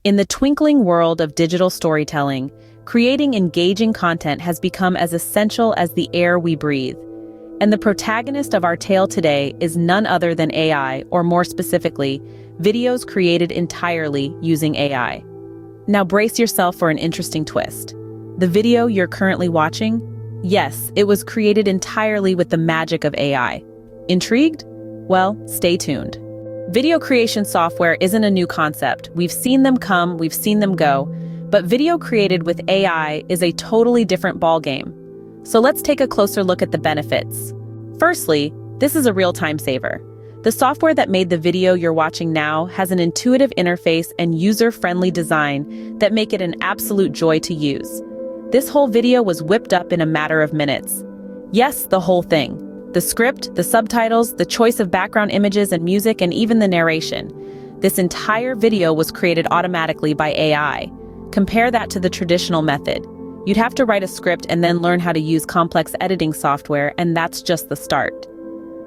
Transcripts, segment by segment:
In the twinkling world of digital storytelling, creating engaging content has become as essential as the air we breathe. And the protagonist of our tale today is none other than AI, or more specifically, videos created entirely using AI. Now brace yourself for an interesting twist. The video you're currently watching? Yes, it was created entirely with the magic of AI. Intrigued? Well, stay tuned. Video creation software isn't a new concept. We've seen them come, we've seen them go, but video created with AI is a totally different ballgame. So let's take a closer look at the benefits. Firstly, this is a real time saver. The software that made the video you're watching now has an intuitive interface and user-friendly design that make it an absolute joy to use. This whole video was whipped up in a matter of minutes. Yes, the whole thing. The script, the subtitles, the choice of background images and music, and even the narration. This entire video was created automatically by AI. Compare that to the traditional method. You'd have to write a script and then learn how to use complex editing software, and that's just the start.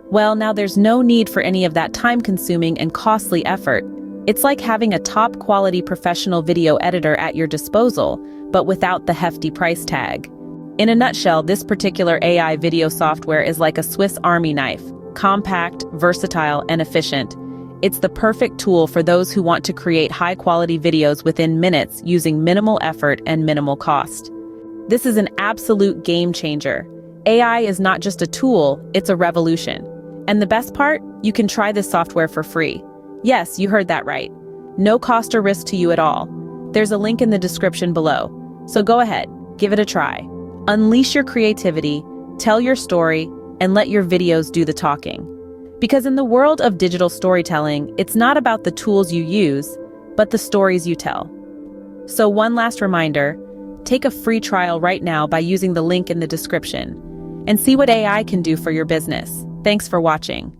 Well, now there's no need for any of that time-consuming and costly effort. It's like having a top-quality professional video editor at your disposal, but without the hefty price tag. In a nutshell, this particular AI video software is like a Swiss Army knife, compact, versatile, and efficient. It's the perfect tool for those who want to create high-quality videos within minutes using minimal effort and minimal cost. This is an absolute game changer. AI is not just a tool, it's a revolution. And the best part? You can try this software for free. Yes, you heard that right. No cost or risk to you at all. There's a link in the description below. So go ahead, give it a try. Unleash your creativity, tell your story, and let your videos do the talking. Because in the world of digital storytelling, it's not about the tools you use, but the stories you tell. So one last reminder, take a free trial right now by using the link in the description and see what AI can do for your business. Thanks for watching.